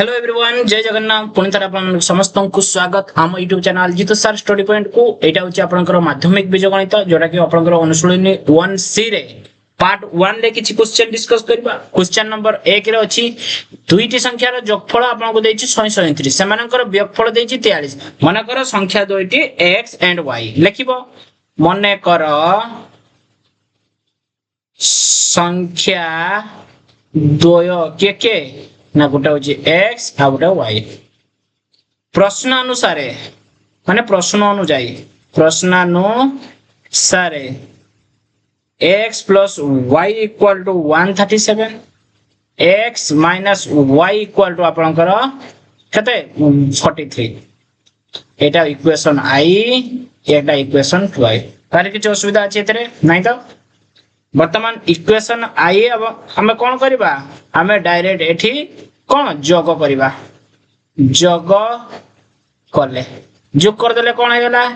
Hello everyone, जय जगन्नाथ। पुणी थर आपन समस्त को स्वागत आम YouTube channel Jitu sir study point को। एटा होची आपनकर माध्यमिक बीजगणित जोटा कि आपनकर अनुशीलनी 1C रे पार्ट 1 रे किछि क्वेश्चन डिस्कस करबा। क्वेश्चन नंबर 1 रे अछि दुईटी संख्यार जोगफल आपनको देछि 137, सेमानकर वियोगफल देछि 43। माने कर संख्या दुईटी x एंड y लिखिबो। माने कर संख्या द्वय के ना गोटे हूँ एक्स आ गोटे वाई। प्रश्न अनुसारे माने प्रश्न अनुसारे x plus y equal to 137, x minus y equal to आपनकर केते 43। एटा इक्वेशन आई, एटा इक्वेशन 2i। तार किछ असुविधा अछि एतरे नाही तो वर्तमान इक्वेशन आई अब हमें कौन करिबा, हमें डायरेक्ट एठी कौन जोग करिबा। जोग करले जोग कर देले कौन हेला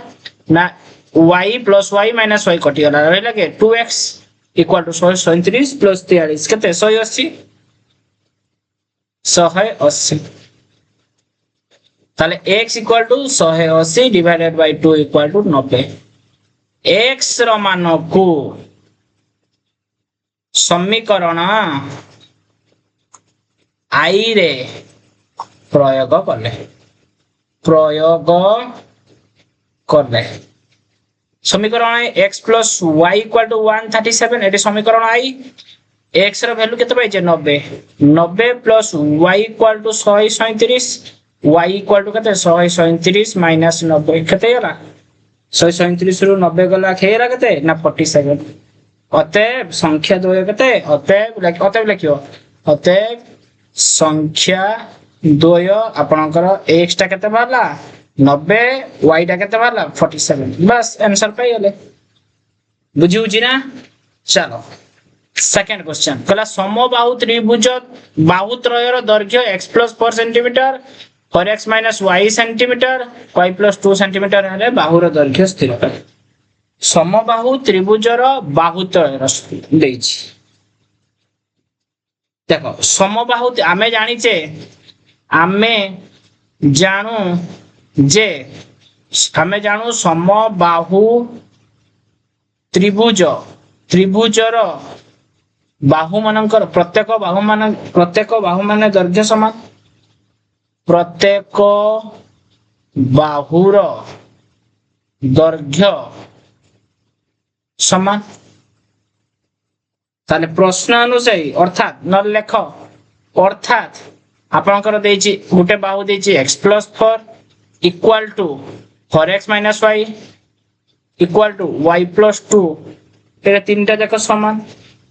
ना y plus y minus y कटि गला रहला के 2x इक्वल टू 137 प्लस 43 केते 180 ताले x equal to 180 divided by 2 equal to 90। x रो मान को समीकरण आई रे प्रयोग करले समीकरण x plus y equal to 137। एटे समीकरण आई x रो वैल्यू केते पाइजे 90, 90 plus y equal to 137, y equal to केते 137 माइनस 90 केते होला 137 रु 90 गला खेरा केते ना 47। अतएव संख्या द्वय केते अतएव लिखियो अतएव संख्या द्वय आपनकर x टा केते बाला 90, y टा केते बाला 47। बस आंसर पाई गेले। बुझिउ छी ना। चलो सेकंड क्वेश्चन कहला समबाहु त्रिभुज बाहुत्रयर दैर्घ्य x प्लस 4 सेंटीमीटर और x minus y centimetre y plus 2 centimetre हेले बाहुर दैर्घ्य स्थिर कर। समबाहु त्रिभुजर बाहुत्रयर देछि। देखो समबाहु आमे जानू समबाहु त्रिभुजर बाहु मानकर प्रत्येक बाहु माने दैर्घ्य समान। प्रत्येक बाहुर दैर्घ्य समान। ताले प्रश्न अनुसार अर्थात न लेख अर्थात आपनकर देछि गुटे बाहु देछि x plus 4 equal to 4x minus y equal to y plus 2। ए तीनटा जाक समान।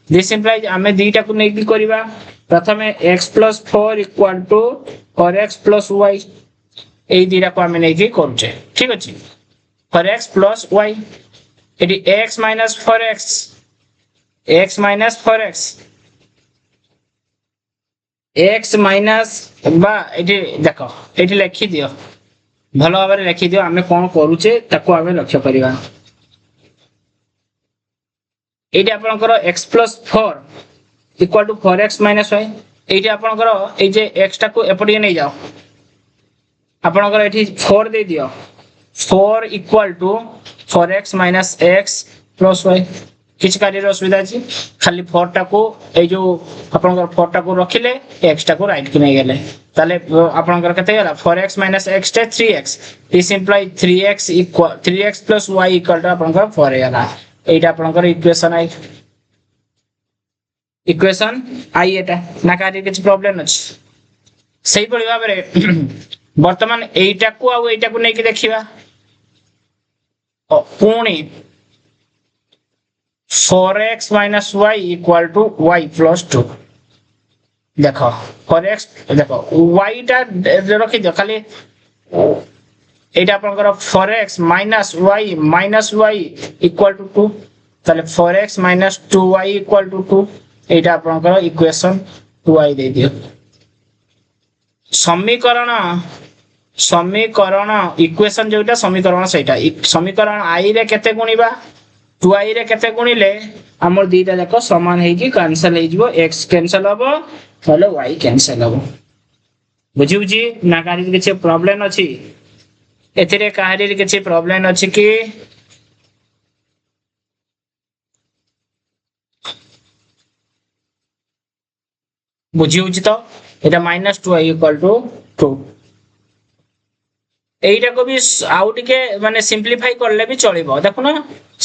दिस इंप्लाइज हमें दीटा को नेकी करबा। प्रथमे x plus 4 equal to 4x plus y ए दीटा को हमें नेकी करछे। ठीक अछि 4x प्लस y एटी x minus 4x x minus बा एटी देखो एटी लिखि दियो भलो भाबरे लिखि दियो। हमें कोन करूचे ताको हमें लक्ष्य करिवा। एटी आपनकर x plus 4 equal to 4x minus y। एटी आपनकर ए जे x टा को एपडी नै जाओ आपनकर एटी 4 दे दियो 4 equal to 4x minus x plus y। किछ कार्य असुविधा अछि खाली 4 टा को ए जो आपनकर 4 टा को रखिले x टा को राइट कि नै गेले ताले आपनकर कते गेला 4x माइनस x टे 3x। This implies 3x plus y equal to आपनकर 4 गेला। एटा आपनकर इक्वेशन आई एटा ना कार्य किछ प्रॉब्लम अछि। सही पड़ी भाबरे वर्तमान एटा को आ एटा को नै कि देखिबा। पुणी 4x minus y equal to y plus 2। देखो 4x देखो y टा रखि दियो खाली एटा आपनकर 4x minus y equal to 2 ताले 4x minus 2y equal to 2 एटा आपनकर इक्वेशन 2y दे दियो। समीकरण इक्वेशन जोटा समीकरण सेटा समीकरण आई रे केते गुणीबा 2i रे केते गुणिले हमर दीटा जाक समान हे कि कैंसिल हे जिवो x कैंसिल हबो ताले y कैंसिल हबो। बुझी बुझी ना काहरी किछि प्रॉब्लम अछि एथिरे काहरी किछि प्रॉब्लम अछि कि बुझी बुझी तो एटा -2i = 2 এইটা को भी आउ टिके माने सिंपलीफाई करले भी चलिबो देखो ना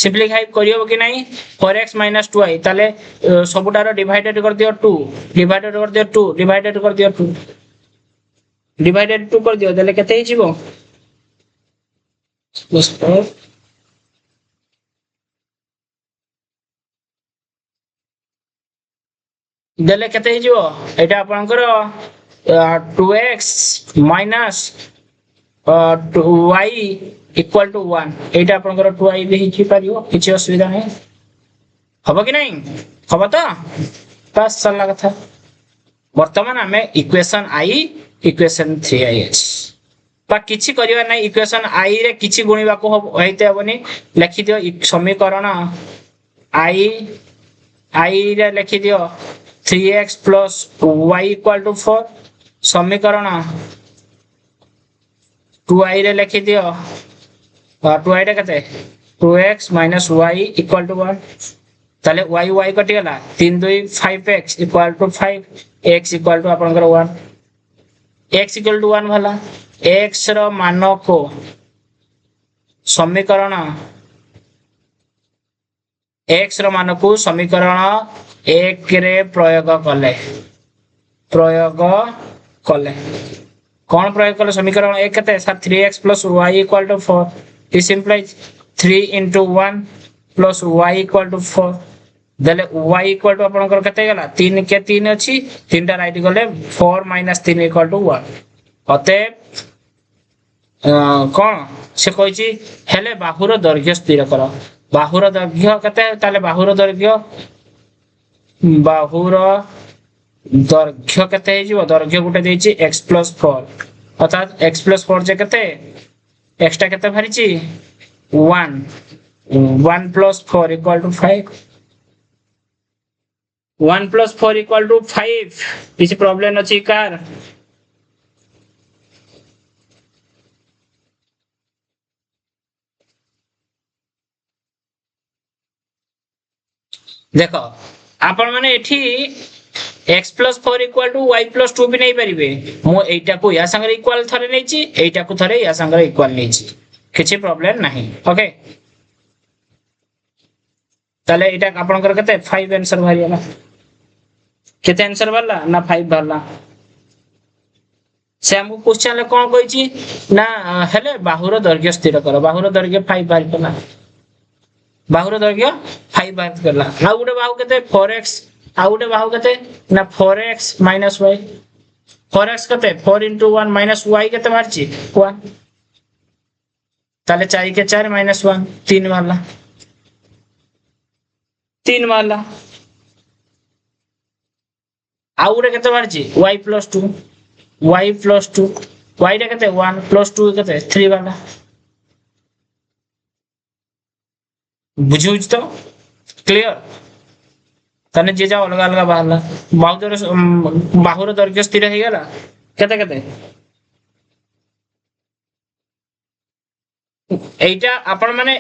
सिंपलीफाई करियो कि नहीं 4x - 2i ताले सबुटारो डिवाइडेड कर दियो 2 डिवाइडेड कर दियो 2 डिवाइडेड कर दियो 2 डिवाइडेड 2 कर दियो देले केते हि जीवो देले केते हि जीवो एटा आपनकर 2x minus 2y equal to 1 एटा आपनकर 2y भी हि पारियो किछि असुविधा नै हबो कि नहीं हबो तो बस सरला कथा वर्तमान आमे इक्वेशन i इक्वेशन 3i बा किछि करिवा नै इक्वेशन i रे किछि गुणिबा को होइते हबनी लिखि दियो समीकरण i रे लिखि दियो 3x + y = 4 समीकरण 2i रे लिखि दियो 2i रे कते 2x - y = 1 ताले y कटि गला 3 2 5x = 5 x = आपनकर 1 x = 1 भला x रो मान को समीकरण x रो मान को समीकरण 1 रे प्रयोग कले कौन प्रयोग कले समीकरण 1 कते 3x + y = 4 this implies 3 * 1 + y = 4 देले y = आपनकर कते गला 3 के 3 अछि 3 टा राइट गले 4 - 3 = 1 अते कौन से कहिछि हेले बाहुर दैर्घ्य स्थिर कर बाहुर दैर्घ्य कते ताले बाहुर दैर्घ्य कते हे जिवो दैर्घ्य गुटे देछि x + 4 अर्थात x + 4 जे कते x टा कते भरिछि 1 1 + 4 = 5 1 + 4 = 5 किछि प्रॉब्लम अछि कार देखो आपण माने एठी x + 4 = y + 2 भी नहीं परिबे मो एटा को या संगे इक्वल थरे नैछि एटा को थरे या संगे इक्वल नैछि किछि प्रॉब्लम नाही ओके ताले एटा आपनकर कते 5 आंसर भारियाला केते आंसर भरला ना 5 भरला से हमको क्वेश्चन ले कोन कहिछि ना हेले बाहुर दैर्घ्य स्थिर कर बाहुर दैर्घ्य 5 भार करला बाहुर दैर्घ्य 5 भार करला आ गुटे बाहु कते 4x आ गुटे बाहु कते ना 4x - y 4x कते 4 * 1 - y कते मारछि 1 ताले 4 के 4 - 1 3 मारला 3 मारला आ गुटे कते मारछि y + 2 y + 2 y रे कते 1 + 2 कते 3 वाला बुझिउछ तो क्लियर तने जे जा अलग अलग बाहरला बाहुर दैर्घ्य स्थिर हे गेला कते कते एटा आपण माने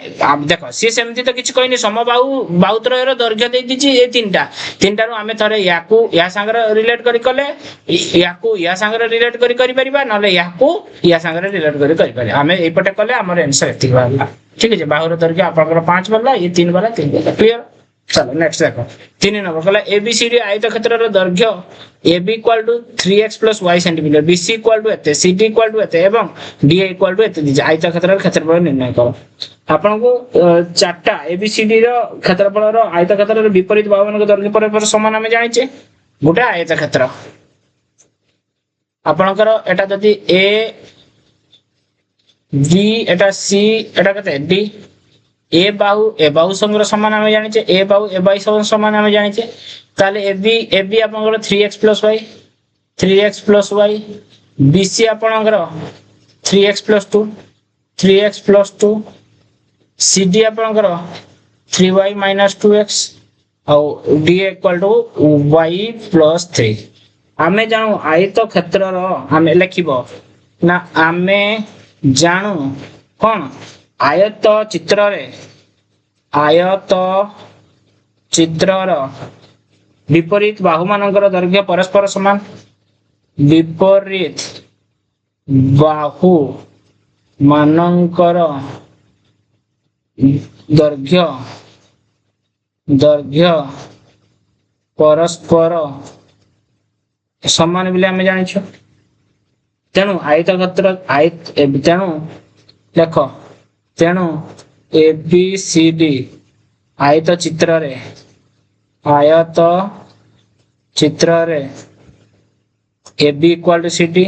देखो सी सेमति तो किछ कहनी समबाहु बाहुत्रयर दैर्घ्य दे दिछि ए तीनटा रो हमें थरे याकू या संगे रिलेट करी कले याकू या संगे रिलेट करी परिबा नले याकू या संगे रिलेट करी परिबा हमें ए पटे कले हमर आंसर एति बाला ठीक है बाहुर दैर्घ्य आपनकर 5 वाला ये 3 वाला 3 वाला क्लियर चलो नेक्स्ट देखो 3 नंबर कला एबीसीडी आयतक्षेत्र रो दैर्घ्य AB = 3x + y centimetre BC = एते CD = एते एवं DA = एते दिज आयतक्षेत्र रो क्षेत्रफल निर्णय करो आपन को चारटा ABCD रो क्षेत्रफल रो आयतक्षेत्र रो विपरीत बाहुमान को दैर्घ्य परस्पर समान हम जानि छे गुटा आयतक्षेत्र आपनकर एटा जदी A B एटा C एटा कते D ए बाहु संग्रह समान हम जानि छे ए बाहु समान हम जानि छे ताले AB आपनकर 3x + y 3x + y BC आपनकर 3x + 2 3x + 2 CD आपनकर 3y - 2x और DA = y + 3 आमे जानू आयत क्षेत्र रो आमे लिखिबो ना आमे जानू कौन आयत चित्र रे आयत चित्रर विपरीत बाहु मानकर दैर्घ्य परस्पर समान विपरीत बाहु मानकर दैर्घ्य दैर्घ्य परस्पर समान बोले आम जान तेणु आयत क्षेत्र आयत तेणु देख तेणु ए बी सी डी आयत चित्र रे आयत चित्र रे A B equal to C D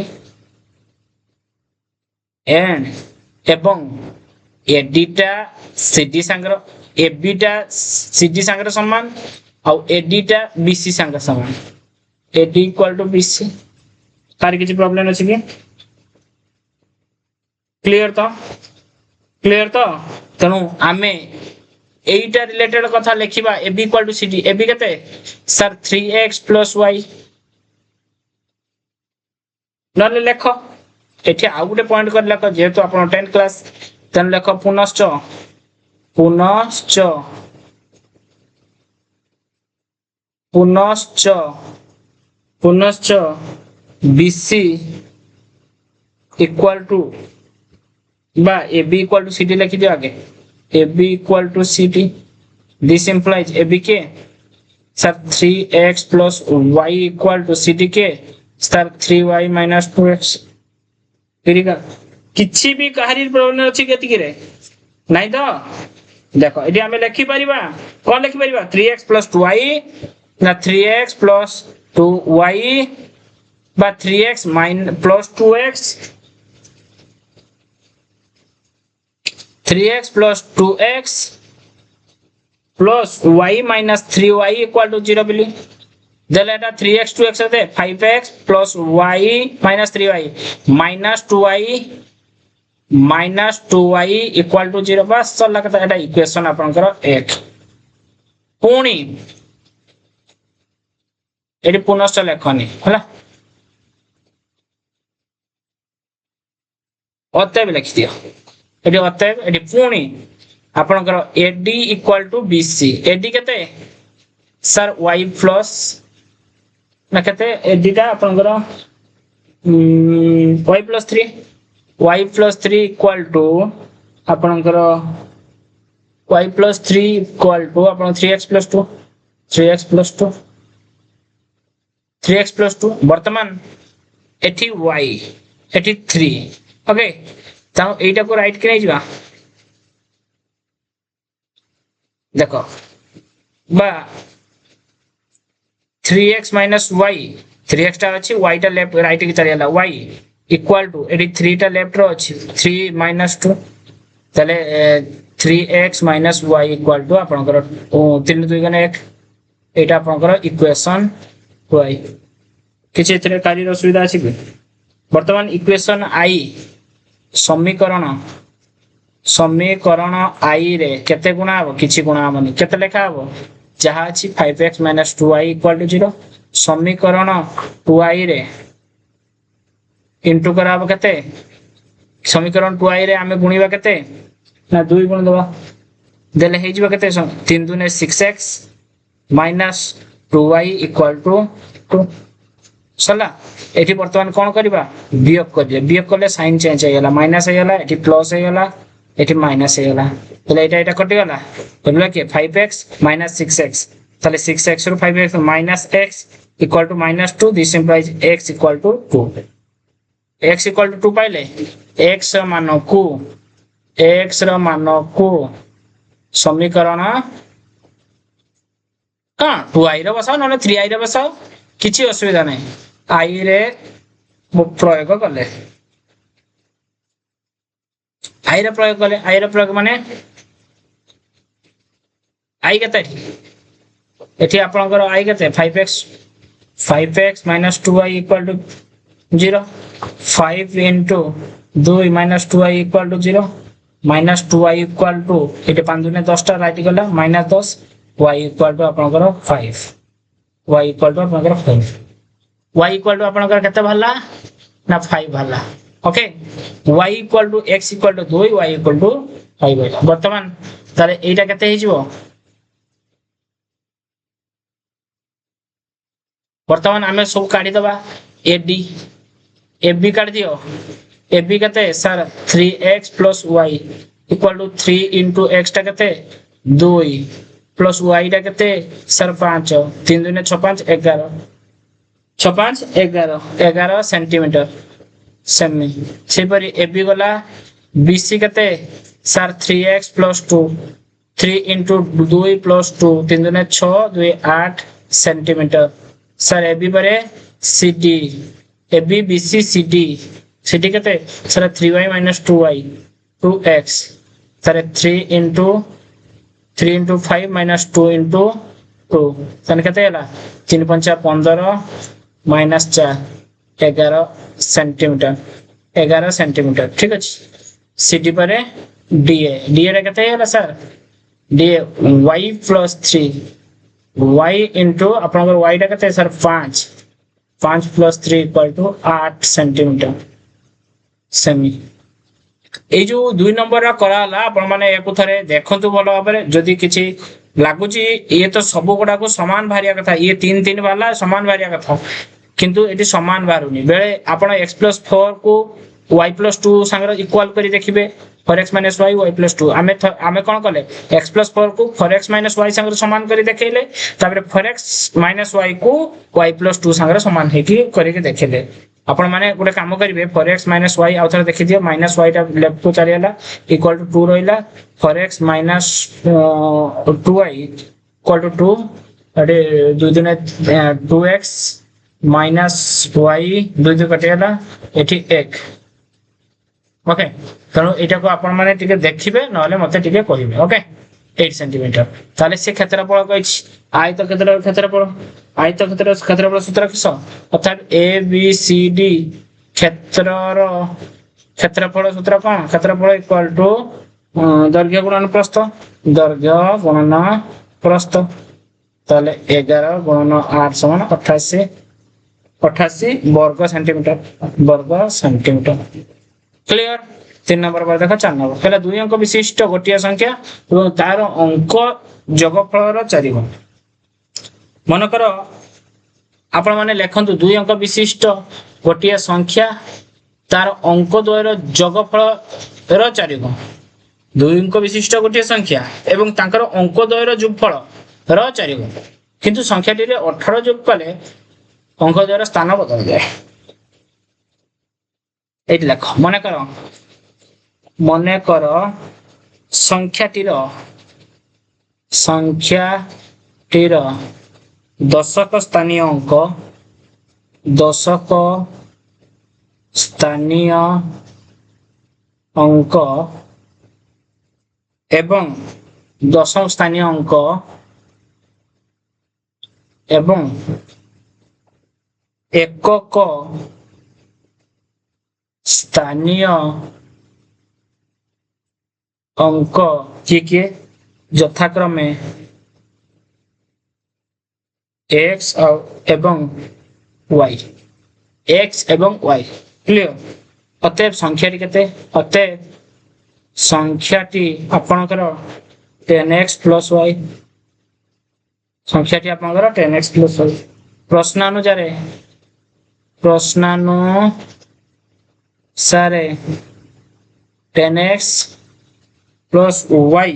and एवं एडीटा सीडी सांगर एबीटा सीडी सांगर समान और एडीटा बीसी सांगर समान एडी इक्वल टू बीसी तार किसी प्रॉब्लम अछि कि क्लियर तो तेणु आमे एटा रिलेटेड कथा लिखिबा A B equal to C D A B केते सर 3x + y नले लेख एठी आ गुटे पॉइंट कर लेख जेहेतु आपण 10th क्लास तन लेख पुनश्च पुनश्च पुनश्च पुनश्च बीसी इक्वल टू बा A B equal to C D लिखि दियो आगे A B equal to C D this implies A B के सर 3x + y equal to C D के सर 3y - 2x फिरिका किछि भी कहारी प्रॉब्लम अछि केति रे नाही तो देखो एडी हमें लिखि परिबा कोन लिखि परिबा 3x + 2y ना 3x + 2y बा 3x + 2x 3x + 2x + y - 3y = 0 बिली देले एटा 3x 2x दे 5x + y - 3y - 2y = 0 बस चला कता एटा इक्वेशन आपनकर 1 पुणी एडी पुनश्च लेखनी हला अतएव लिखि दियो एडी अतएव एडी पुणी आपनकर AD = BC AD केते सर y प्लस ना केते AD टा आपनकर y + 3 y + 3 = आपनकर y + 3 = आपन 3x + 2 3x + 2 3x + 2 वर्तमान एठी y एठी 3 ओके ताऊ एटा को राइट के जिवा देखो बा 3x - y 3x टा अछि y टा लेफ्ट राइट के चलियला y = एडी 3 टा लेफ्ट रो अछि 3 - 2 तले 3x - y = आपनकर 3 2 गने 1 एटा आपनकर इक्वेशन y किछि एथरे कार्य रो सुविधा अछि कि वर्तमान इक्वेशन i समीकरण i रे केते गुणा हो किछि गुणा हमनी केते लेखा हो जहा अछि 5x - 2y = 0 समीकरण 2i रे इनटू कराबो केते समीकरण 2i रे हमें गुणीबा केते ना 2 गुण दबा देले हे जिबा केते 3 2 6x - 2y = 2 सला एठी वर्तमान कोन करबा वियोग करले साइन चेंज हे गेला माइनस हे गेला एठी प्लस हे गेला एठी माइनस हे गेला तले एटा कटि गेला बोलला के 5x - 6x तले 6x रो 5x - x = -2 this implies x = 2 x = 2 पाइले x रो मान को समीकरण का 2i रो बसाओ न 3i रो बसाओ किछि असुविधा नै i रे प्रयोग करले i रे प्रयोग माने i केते एठी आपनकर i केते 5x - 2y = 0 5 * 2 - 2y = 0 -2y = एठी 5 दुने 10 टा राइट गला -10 y = आपनकर 5 y = आपनकर 5 y इक्वल टू आपनकर केते भला ना 5 भला okay y equal to x equal to 2 y equal to 5 वर्तमान ताले एटा केते हे जिवो वर्तमान आमे सब काढी दबा ad ab काढ दियो ab केते sir 3x + y equal to 3 into x टा केते 2 प्लस y टा केते सर 5 3 2 6 5 11 6 5 11 11 सेंटीमीटर सेमी से परी ab गला bc केते sir 3x + 2 3 into 2 + 2 3 2 6 2 8 centimetre sir ab परे cd ab bc cd cd केते sir 3y - 2y 2x sir 3 into 5 minus 2 into 2 तने केते होला 3 5 15 minus 4 11 सेंटीमीटर 11 सेंटीमीटर ठीक अछि cd परे da रे केते होला sir da y plus 3 y into आपनकर y टा केते सर 5 5 plus 3 equal to 8 सेंटीमीटर सेमी ए जो 2 नंबर रा कराला आपण माने एको थरे देखंतु भलो भाबरे जदी किछि लागुची ये तो सब गुडा को समान भारिया कथा ये 3 3 वाला समान भारिया कथा किंतु एटी समान भारुनी बेले आपण x + 4 को y + 2 संगर इक्वल करी देखिबे 4x - y y + 2 आमे कोन कले x + 4 को 4x - y संगर समान करी देखेले ताबरे 4x - y को y + 2 संगर समान हेकी करी के देखेले आपण माने गोटे काम करिवे 4x - y आउ थरे देखि दियो -y टा लेफ्ट को चली आला इक्वल टू 2 रहिला 4x - 2y इक्वल टू 2 अडे 2 दिने 2x - y 2 दि कटियाला एठी 1 ओके तनो एटा को आपण माने टिके देखिबे नहले मते टिके कहिबे ओके 8 सेंटीमीटर ताले से क्षेत्रफल कहिछ आयत क्षेत्रफल आयत क्षेत्रफल सूत्र किस अर्थात ए बी सी डी क्षेत्रफल सूत्र कोन क्षेत्रफल इक्वल टू दैर्घ्य गुणन प्रस्थ दैर्घ्य गुणन प्रस्थ ताले 11 गुणन 8 समान 88 वर्ग सेंटीमीटर क्लियर 3 नंबर पर देखो 4 नंबर पहला 2 अंक विशिष्ट गोटिया संख्या एवं तार अंक जोगफल रो 4 गुण मन कर आपण माने लेखंतु 2 अंक विशिष्ट गोटिया संख्या तार अंक द्वयर जोगफल रो 4 गुण 2 अंक विशिष्ट गोटिया संख्या एवं तांकर अंक द्वयर जोगफल रो 4 गुण किंतु संख्याटी रे 18 जोग कले अंक द्वयर स्थान बदल जाए एट लेख मन कर संख्याटीर दशक स्थानीय अंक एवं दशम स्थानीय अंक एवं एकक स्थानीय अंक किए यथाक्रमे x एवं y x एवं y क्लियर अतएव संख्याटी केते अतएव संख्याटी आपनकर 10x + y संख्याटी आपनकर 10x + y प्रश्नानुसार सारे 10x + y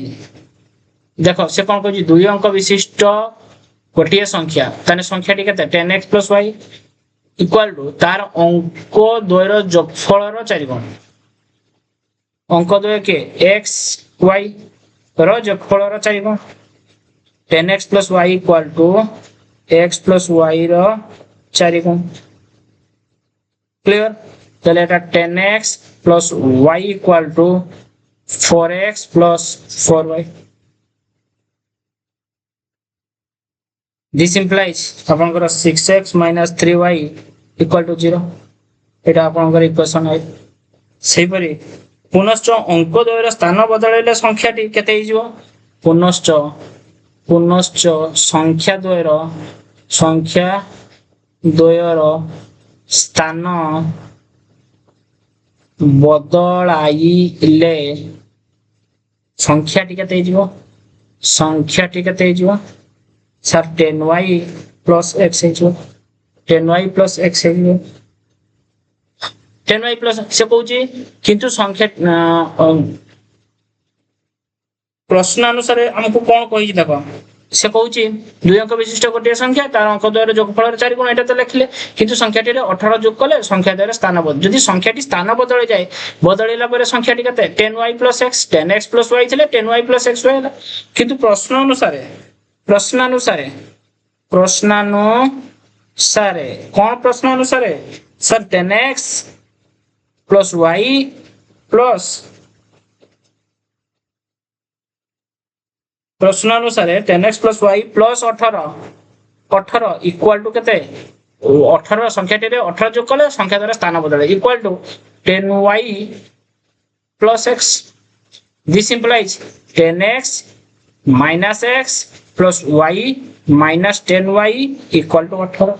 देखो से कोन कहजी 2 अंक विशिष्ट गोटिए संख्या ताने संख्याटी केते 10x + y इक्वल टू तार अंक द्वयर जोगफल रो 4 गुण अंक द्वय के x y रो जोगफल रो 4 गुण 10x + y equal to x + y रो 4 गुण क्लियर तले एटा 10x + y equal to 4x + 4y this implies आपनकर 6x - 3y इक्वल टू 0 एटा आपनकर इक्वेशन है सेही परी पुनश्च अंक द्वयर स्थान बदलले संख्याटी केते हि जिवो पुनश्च संख्या द्वयर स्थान बदलाइले संख्याटी केते हो संख्याटी केते हो सर 10y प्लस x हो 10y प्लस x हो 10y प्लस से कहूची किंतु संख्या प्रश्न अनुसार हमको कौन कही देखो से कहूची दुई अंक विशिष्ट गोटे संख्या तार अंक द्वयर जोगफल 4 गुण एटा तो लिखले किंतु संख्याटी 18 जोग कले संख्या द्वयर स्थान बदल जदि संख्याटी स्थान बदल जाए बदलैला परे संख्याटी केते 10y + x 10x + y थिले 10y + x होला किंतु प्रश्न अनुसार कौन प्रश्न अनुसार सर 10x + y प्लस प्रश्न अनुसार 10x + y + 18 इक्वल टू केते 18 संख्याटी रे 18 जोग कले संख्या द्वारा स्थान बदले equal to 10y + x this implies 10x - x + y - 10y equal to 18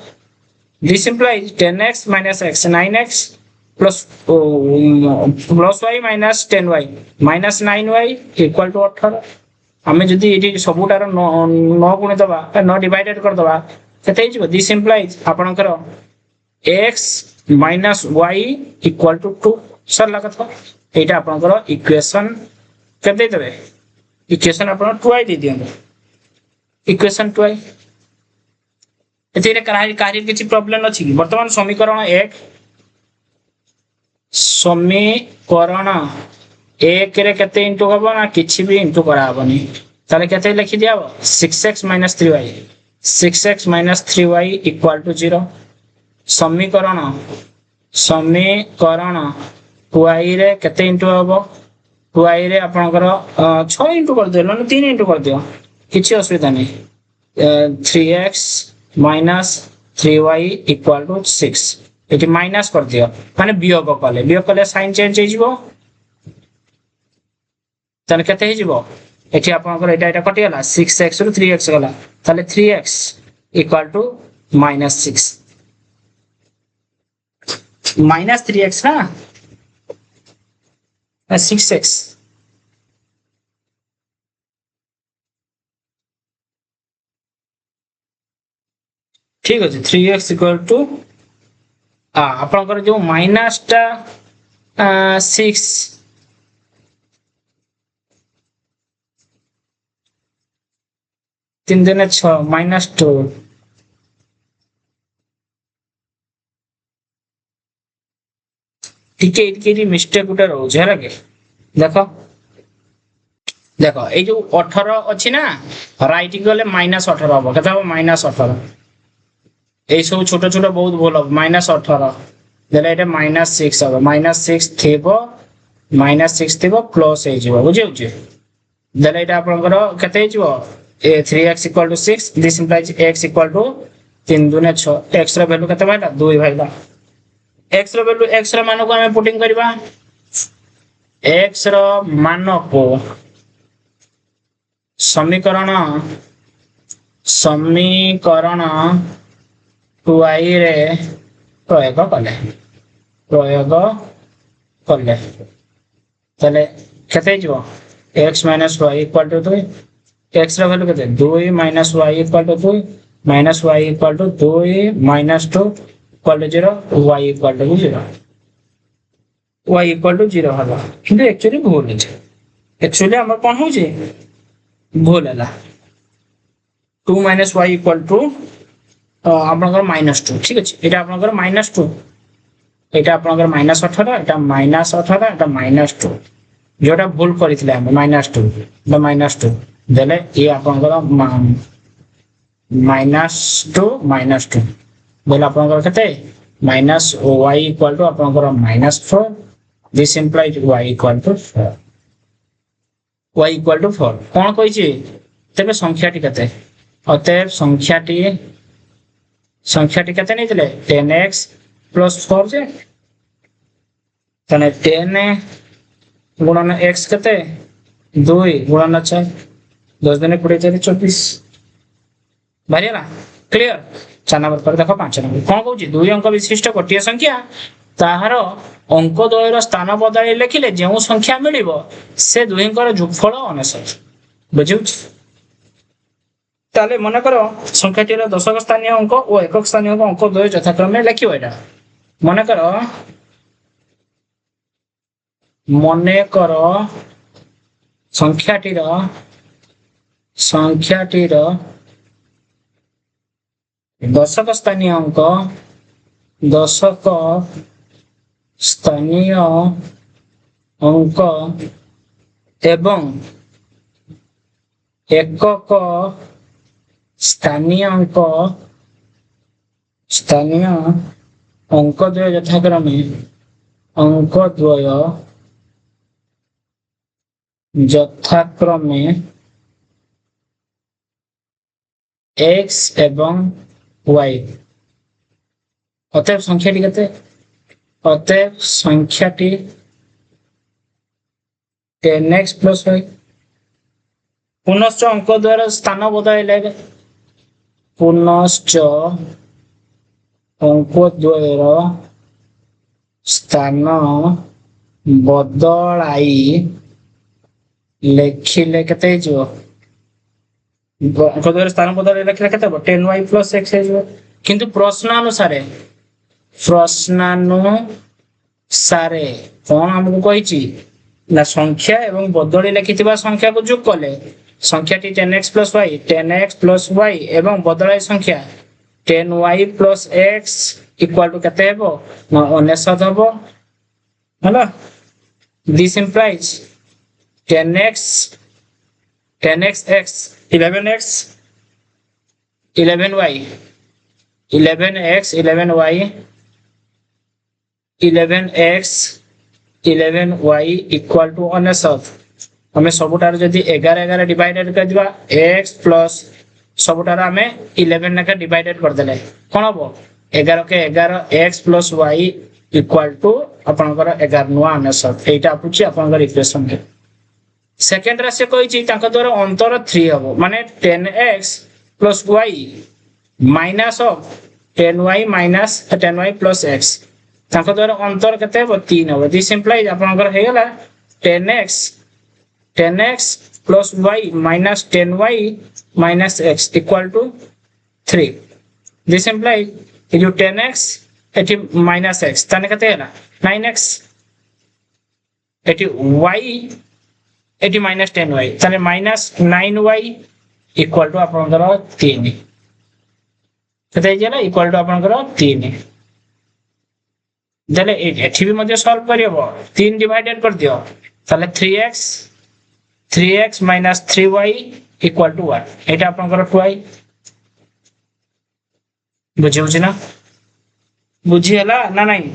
this implies 10x - x 9x plus y minus 10y minus 9y equal to 18 हमें जदि एटी सबुटार 9 गुण दबा 9 डिवाइडेड कर दबा केते हिजो दिस इंप्लाइज आपनकर x minus y equal to 2 सरला कथा एटा आपनकर इक्वेशन केते देबे इक्वेशन आपन 2y दे दियौ इक्वेशन 2y एते कार्य किछि प्रॉब्लम अछि वर्तमान समीकरण 1 समीकरण 1 रे केते इनटू हबो ना किछि भी इनटू करा हबनी ताले केते लिखि दिया 6x - 3y 6x - 3y = 0 समीकरण 2y रे केते इनटू हबो 2y रे आपनकर 6 इनटू कर दियो न 3 इनटू कर दियो किछि असुविधा नै 3x - 3y = 6 एटी माइनस कर दियो माने वियोग कले साइन चेंज हे जिवो तने केते हे जिवो एठी आपनकर एटा कटि गला 6x रु 3x गला ताले 3x = -6 -3x ना 6x ठीक अछि 3x = आपनकर जो माइनस टा 6 3 दिन 6 -2 टिके मिस्टेक उठा रहउ छै हला के देखो ए जो 18 अछि ना राइट गले -18 हो कथा हो -18 ए सब छोटा छोटा बहुत भूल हो -18 देले एटा -6 हो -6 थेबो -6 थेबो प्लस हे जिवो बुझियो जे देले एटा आपनकर केते हे जिवो 3x = 6 दिस इंप्लाइज x = 3 दुने 6 x रा वैल्यू केते भाइला 2 भाइला x रा वैल्यू x रा मान को हमें पुटिंग करबा x रा मान को समीकरण 2y रे प्रयोग कले तले केते जिवो x - y = 2 x रा वैल्यू केते 2 - y = 2 -y = 2 - 2 = 0 y = 0 y = 0 हला किंतु एक्चुअली भूल छै एक्चुअली हमर कोन हो छै भूल हला 2 - y = आपनकर -2 ठीक अछि एटा आपनकर -2 एटा आपनकर -18 एटा -18 एटा -2 जोटा भूल करितले हम -2 द -2 देले ए आपनकर -2 देले आपनकर केते -y = आपनकर -4 दिस इंप्लाइज y = 4 y = 4 कोन कहि छी तबे संख्याटी केते अतएव संख्याटी केते नै दिले 10x + 4 जे तने 10 गुणन x केते 2 गुणन 4 10 दिन 20 24 बारिया ना क्लियर 4 नंबर पर देखो 5 नंबर कौन कहूँ दुई अंक विशिष्ट गोटे संख्या ताहार अंक द्वयर स्थान बदल लिखिले जो संख्या मिल से दुईंकर जोगफल 99 बुझुच ताले मन कर संख्याटीर दशक स्थानीय अंक और एकक स्थानीय अंक द्वय यथाक्रमे लिखिबो एटा मन कर संख्याटीर दशक स्थानीय अंक एवं एकक स्थानीय अंक द्वय यथाक्रमे x एवं y अतएव संख्याटी केते अतएव संख्याटी 10x plus y पुनश्च अंक द्वारा स्थान बदल पुनश्च अंक द्वयर स्थान बदलाई लिखिले केते जो अंक द्वारा स्थान बदल लिखिले केते 10y plus x है किंतु प्रश्नानुसारे कौन हमको कही ना संख्या एवं बदली लिखिथिबा संख्या को जोग कले संख्याटी 10x plus y एवं बदलाई संख्या 10y plus x equal to केते हेबो ना 99 हेबो हला this implies 10x x 11x 11y 11x 11y 11x 11y equal to 99 हमें सबुटार जदी 11 11 डिवाइडेड कर दिबा x प्लस सबुटार हमें 11 नेका डिवाइडेड कर देले कोन हबो 11 के 11 x plus y equal to आपनकर 11 नुआ 99 एटा आपुची आपनकर इक्वेशन के सेकंड राशि कहि छी तांका द्वारा अंतर 3 हबो माने 10x plus y minus of 10y minus 10y plus x तांका द्वारा अंतर केते हबो 3 हबो दिस इंप्लाइज आपनकर हे गेला 10x plus y minus 10y minus x equal to 3 this implies you 10x eighty minus x ताने कते हैला 9x eighty y eighty minus 10y ताने minus 9y equal to आपनकर 3 कते हैला equal to आपनकर 3 देले एठी भी मध्य सॉल्व करियो 3 डिवाइडेड कर दियो ताले 3x minus 3y equal to 1 एटा आपनकर 2y बुझियो ना बुझी हला ना नहीं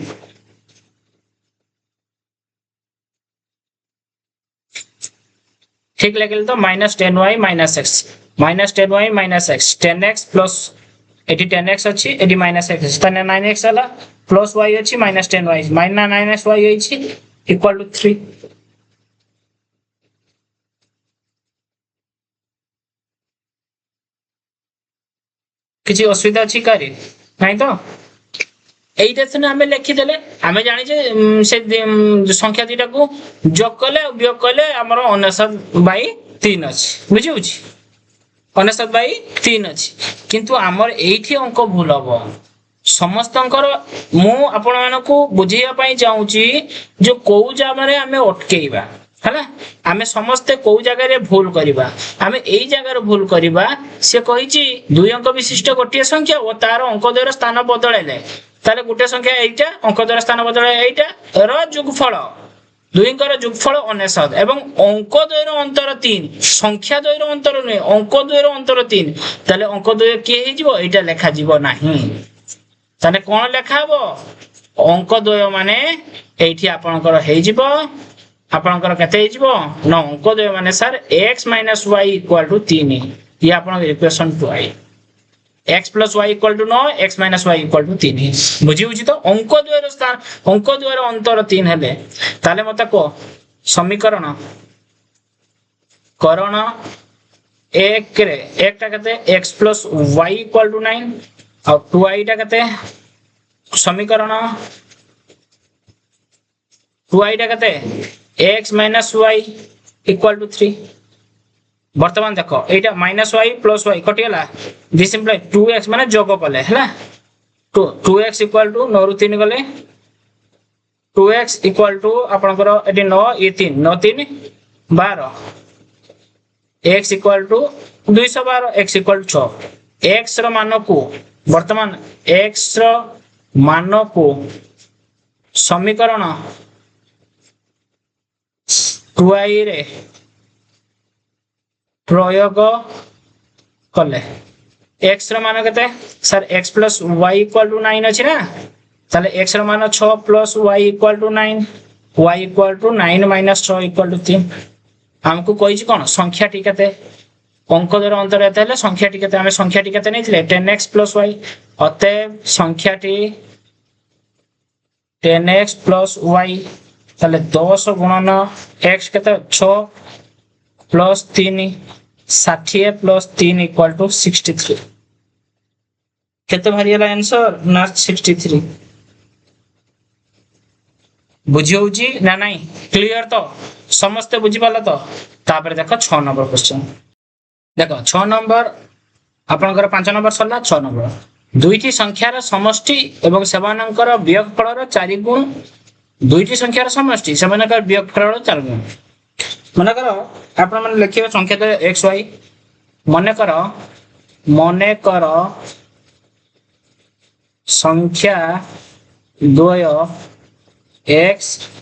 ठीक लगेल तो minus 10y minus x 10x plus eighty 10x अछि एटी minus x तने 9x हला plus y अछि minus 10y minus 9xy अछि equal to 3 किसी असुविधा अछि करे नहीं तो एइटा से हमें लिखि देले हमें जानि जे से संख्या दिटा को जोग कले वियोग कले हमर 99/3 अछि बुझि होछि 99/3 अछि किंतु हमर एठी अंक भूल हबो समस्तंकर मु आपण मानको बुझिया पई चाहूची जो को जामारे हमें अटकेइबा हला आमे समस्त को जगह रे भूल करिबा आमे एई जगह रे भूल करिबा से कहिची दुई अंक विशिष्ट गोटे संख्या और तार अंक द्वयर स्थान बदलले ताले गोटे संख्या एटा अंक द्वयर स्थान बदलले एटा र जोगफल दुईंकर जोगफल 99 एवं अंक द्वयर अंतर 3 संख्या द्वयर अंतर नै अंक द्वयर अंतर 3 ताले अंक द्वय के हे जिवो एटा लेखा जिवो नाही ताले कोन लेखाबो अंक द्वय माने एठी आपनकर हे जिवो आपनकर कते हिजबो न अंक द्वय माने सर x - y = 3 ये आपन equation 2i x + y = 9 x - y = 3 बुझी उची तो अंक द्वयर स्थान अंक द्वयर अंतर 3 हेले ताले मते को समीकरण करण 1 रे 1 टा कते x + y = 9 और 2i टा केते समीकरण 2i टा केते x - y = 3 वर्तमान देखो एटा -y + y कटियला दिस सिंपल 2x माने जोग कले हला 2x = 9 रु 3 गले 2x = आपनकर एटी 9 ये 3 9 3 12 x = 212 x = 6 x रो मान को वर्तमान x रो मान को समीकरण 2i रे प्रयोग कले x रो मान केते सर x + y = 9 अछि ना ताले x रो मान 6 + y = 9 y = 9 - 6 = 3 हमको कहिछि कोन संख्या टी केते अंक दर अंतर एते हले संख्या टी केते हमें संख्या टी केते नैथिले 10x + y अते संख्या टी 10x + y ताले 10 गुणन x केते 6 + 3 60 + 3 = 63 केते भारी हला आंसर ना 63 बुझी होउची ना नहीं क्लियर तो समस्त बुझी पाला तो तापर देखो 6 नंबर क्वेश्चन देखो 6 नंबर आपनकर 5 नंबर सरला 6 नंबर दुईटी संख्यार समष्टि एवं सेमानकर वियोगफलर 4 गुण दुईटी संख्यार समष्टि सेमानकर वियोगफलर 4 गुण माने करो आपण माने लिखिबे संख्या तो x y माने करो संख्या द्वय x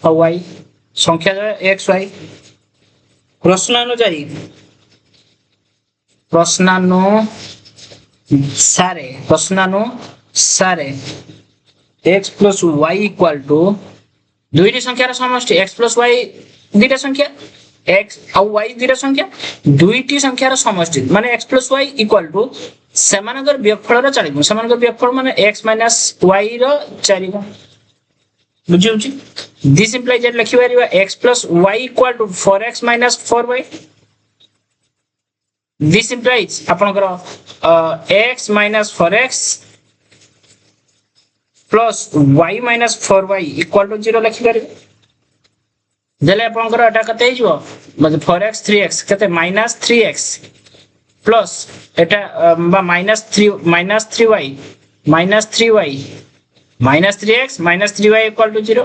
और y संख्या द्वय x y प्रश्नानुसारी x + y = दुईटी संख्यार समष्टि x + y दुईटा संख्या x और y दुईटा संख्या दुईटी संख्यार समष्टि माने x + y = सेमानकर वियोगफलर 4 गुण सेमानकर वियोगफल माने x - y रो 4 गुण बुझी होची दिस इंप्लाइज दैट लिखि परिबा x + y = 4x - 4y this implies आपनकर x - 4x plus y minus 4y equal to 0 लिखि परिबे देले आपनकर एटा कते हिजो मतलब 4x 3x कते -3x plus एटा बा -3y -3x -3y equal to 0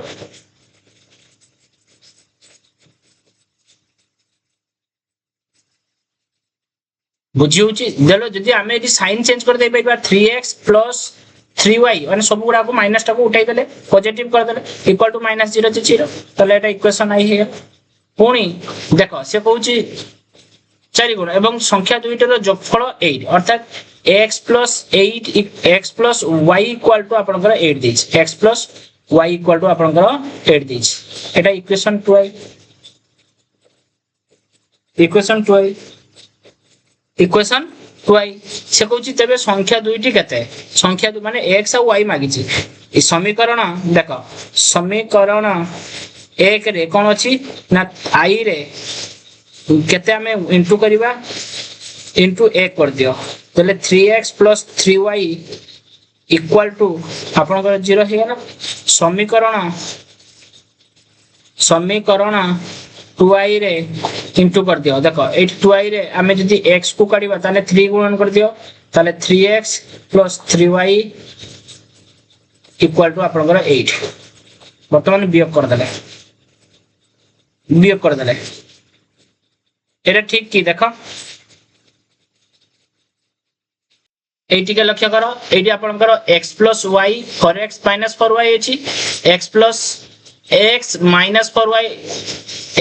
बुझी होची देलो जदी हमें यदि साइन चेंज कर दे परिबा 3x plus 3y माने सब गुडा को माइनस टा को उठाई देले पॉजिटिव कर देले इक्वल टू -0 से 0 तले एटा इक्वेशन आई है पुनी देखो से कहूची 4 गुण एवं संख्या दुईटर जोगफल 8 अर्थात x plus y equal to आपनकर 8 देछ x plus y equal to आपनकर 8 देछ एटा इक्वेशन 2 इक्वेशन 2i से कहूची तबे संख्या दुईटी केते संख्या माने x और y मागिची ई समीकरण देखो समीकरण 1 रे कोन अछि ना i रे केते हमें इनटू करबा इनटू 1 कर दियो तले 3x + 3y इक्वल टू आपनकर 0 हे गेला समीकरण 2i रे इनटू कर दियो देखो 2i रे हमें जदी x को काढिबा ताले 3 गुणन कर दियो ताले 3x + 3y इक्वल टू आपनकर 8 वर्तमान वियोग कर देले एटा ठीक की देखो एटी के लक्ष्य करो एटी आपनकर x + y 4x - 4y अछि x + x - 4y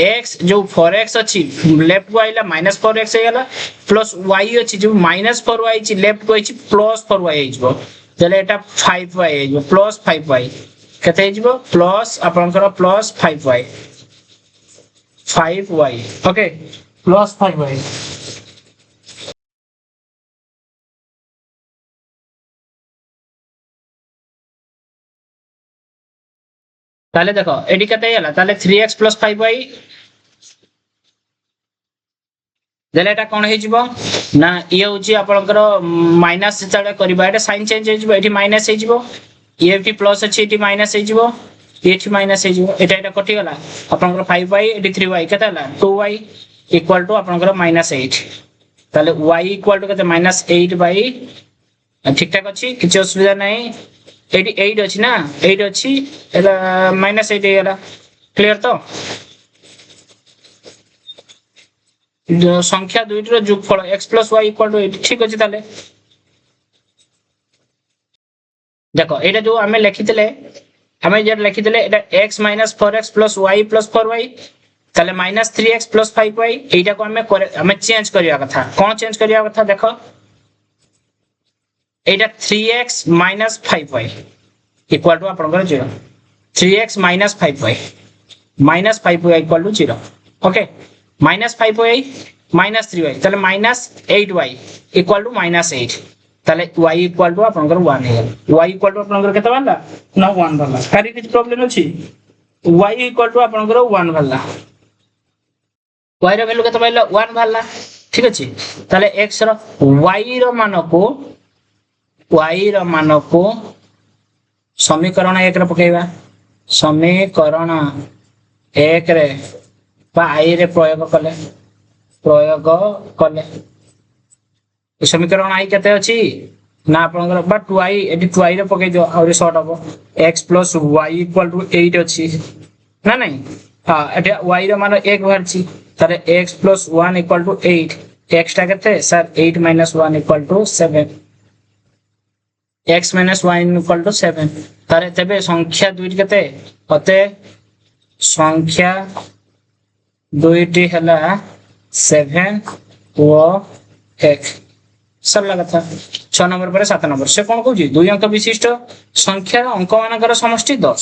x जो 4x अछि लेफ्ट को आइला -4x हे गेला प्लस y अछि जो -4y अछि लेफ्ट को अछि +4y हे जबो तले एटा 5y हे जबो +5y कते हे जबो प्लस आपनकर +5y ओके +5y ताले देखो एडी कते हेला ताले 3x + 5y देले एटा कोन हे जिवो ना ये होची आपनकर माइनस जेतले करबा एटा साइन चेंज हे जिवो एठी माइनस हे जिवो ये एठी प्लस अछि एठी माइनस हे जिवो एठी माइनस हे जिवो एटा कटि गला आपनकर 5y एठी 3y केता हला 2y इक्वल टू आपनकर -8 ताले y इक्वल टू केते -8 बाई ठीक ठाक अछि किछ असुविधा नै एठी 8 अछि ना 8 अछि एला -8 हे गला क्लियर तो संख्या दुईटर जोगफल x + y = 8 ठीक अछि ताले देखो एटा जो हमें लिखितले हमें जे लिखितले एटा x - 4x + y + 4y ताले -3x + 5y एटा को हमें चेंज करिया कथा कोन चेंज करिया कथा देखो एटा 3x - 5y = आपनकर 0 3x - 5y -5y = 0 okay -5y -3y ताले -8y = -8 ताले y = आपनकर 1 है y = आपनकर केते बाला ना 1 बाला कारी किछ प्रॉब्लम अछि y = आपनकर 1 बाला y रो वैल्यू केते बाला 1 बाला ठीक अछि ताले x रो y रो मान को समीकरण 1 रे पकेबा समीकरण 1 रे बा i रे प्रयोग कले समीकरण i केते अछि ना आपनकर बा 2i एडी 2i रे पके दियो और शॉर्ट हबो x + y = 8 अछि ना नहीं हां एटा y रे मान 1 भरछि तारे x + 1 = 8 x टा केते सर 8 - 1 = 7 x - 1 = 7 तारे तबे संख्या दुईटी केते होते संख्या दुईटी हला 7 और 1 सब लगा था 6 नंबर पर 7 नंबर से कोन कहू जी दुई अंक विशिष्ट संख्या अंक मानकर समष्टि 10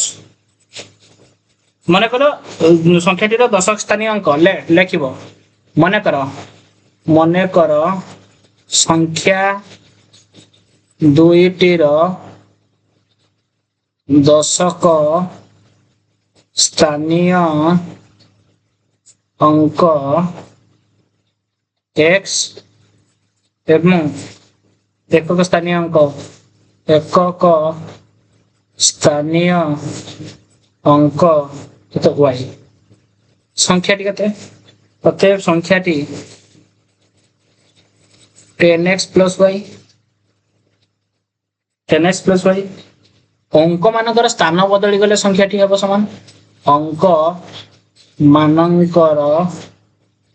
माने करो संख्याटी रो दशक स्थानीय अंक लेखिबो माने करो संख्या दुईटी रो दशक स्थानीय अंक x एवं एकक स्थानीय अंक तो y संख्याटी केते प्रत्येक संख्याटी 10x + y 10x + y अंक मानकर स्थान बदली गले संख्याटी हेबो समान अंक मानकर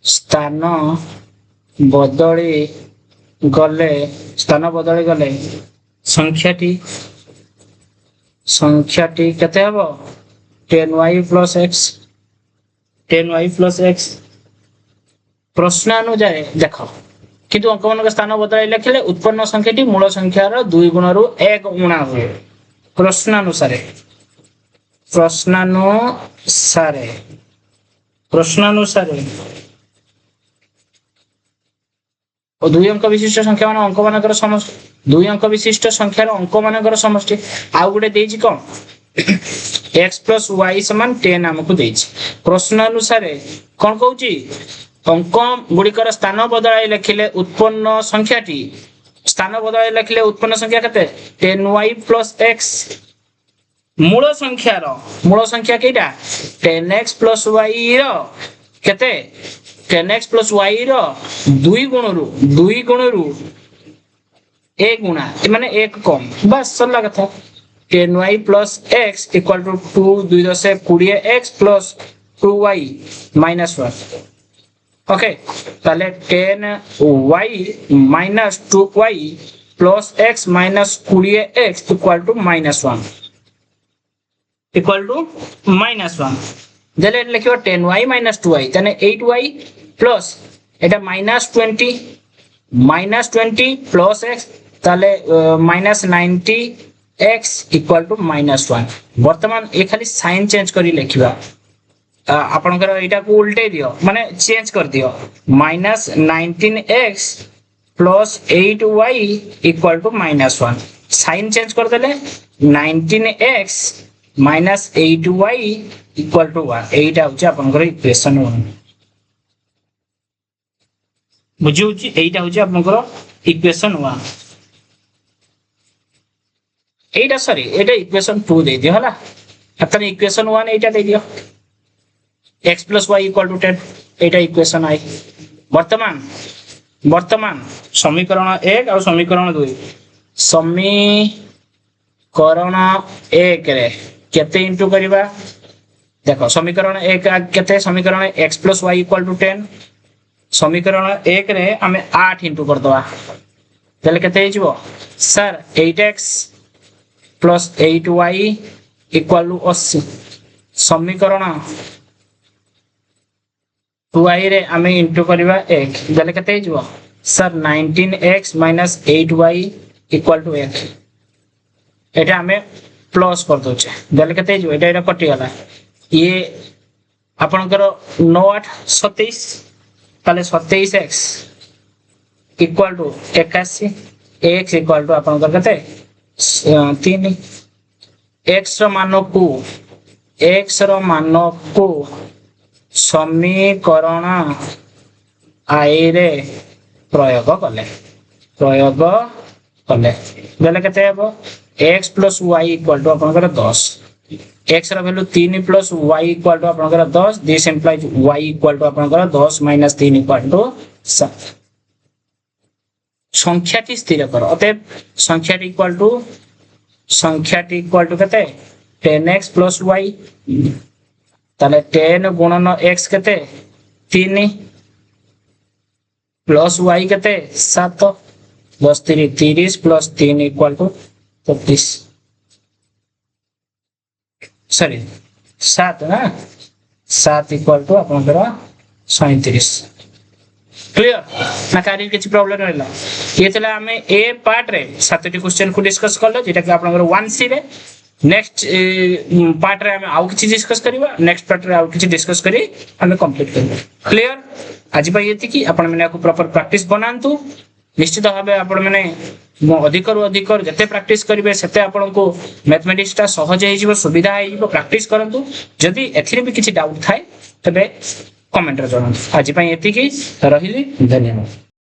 स्थान बदली गले संख्याटी केते हेबो 10y + x प्रश्न अनुसार देखो किंतु अंक मानकर स्थान बदलाई लिखले उत्पन्न संख्याटी मूल संख्यार 2 गुण रु 1 गुणा हुए प्रश्नानुसार और दुई अंक विशिष्ट संख्या मान अंक मानकर समष्टि दुई अंक विशिष्ट संख्यार अंक मानकर समष्टि आ गुटे देछि कोन x + y = 10 हमकु देछि प्रश्न अनुसार कोन कहूची अंक गुड़िकर स्थान बदलाई लिखिले उत्पन्न संख्याटी स्थान बदलाई लिखिले उत्पन्न संख्या केते 10y + x मूल संख्या केटा 10x + y रो केते 10x + y रो 2 गुण रु 1 गुणा माने 1 कम बस सरला कथा 10y + x = 2 2 10 20x + 2y - 1 okay ताले 10y - 2y + x - 20x = -1 देले लिखियो 10y - 2y तने 8y प्लस एटा -20 + x ताले -90x = -1 वर्तमान ए खाली साइन चेंज करी लिखिबा आपनकर एटा को उल्टे दियो माने चेंज कर दियो -19x + 8y = -1 साइन चेंज कर देले 19x - 8y = 1 एटा होची आपनकर इक्वेशन 1 देखो 19x - 8y = 1 + 19 - 8y = 1 + 8y = 1 + 8y = 1 + 8y = 1 + 8y = 1 + 8y = 1 + 8y = 1 + 8y = 1 बुझी एटा होची आपनकर इक्वेशन 1 एटा सॉरी एटा इक्वेशन 2 दे दियो हला अतन इक्वेशन 1 एटा दे दियो x + y = 10 एटा इक्वेशन आई वर्तमान समीकरण 1 और समीकरण 2 समीकरण 1 रे केते इंटू करबा देखो समीकरण 1 केते समीकरण x + y = 10 समीकरण 1 रे हमें 8 इंटू कर दवा तले केते हिजबो सर 8x + 8y = 80 समीकरण 2y रे हमें इंटू करबा 1 तले केते हिजबो सर 19x - 8y = 1 एटा हमें प्लस कर दोचे तले केते हिजबो एटा कटि गला ये आपनकर 9 8 27 ताले 27x = 81 x = आपनकर केते 3 x रो मान को समीकरण आई रे प्रयोग कले बेले केते हेबो x + y = आपनकर 10 x रो वैल्यू 3 + y = आपनकर 10 दिस इंप्लाइज y = आपनकर 10 - 3 = 7 संख्याटी स्थिर करो अतः संख्याटी इक्वल टू केते 10x + y ताले 10 गुणन x केते 3 प्लस y केते 7 10 3 30 + 3 = 35 सॉरी 7 ना 7 = आपनकर 37 क्लियर ना कार्य किछि प्रॉब्लम रहला ये तला हमें ए पार्ट रे 7टी क्वेश्चन को डिस्कस करलो जेटा कि आपनकर 1c रे नेक्स्ट पार्ट रे हम आउ किछि डिस्कस करबा नेक्स्ट पार्ट रे आउ किछि डिस्कस करी हमें कंप्लीट करबा क्लियर आज भाई एति कि आपण माने को प्रॉपर प्रैक्टिस बनांतु निश्चित भाबे आपण माने अधिक जते प्रैक्टिस करिवे सेते आपण को मैथमेटिक्स ता सहज हे जिवो सुविधा हे जिवो प्रैक्टिस करंतु जदी एथिरे भी किछि डाउट थाए तबे कमेंट रे जणांतु आज भाई एति कि रहिली धन्यवाद।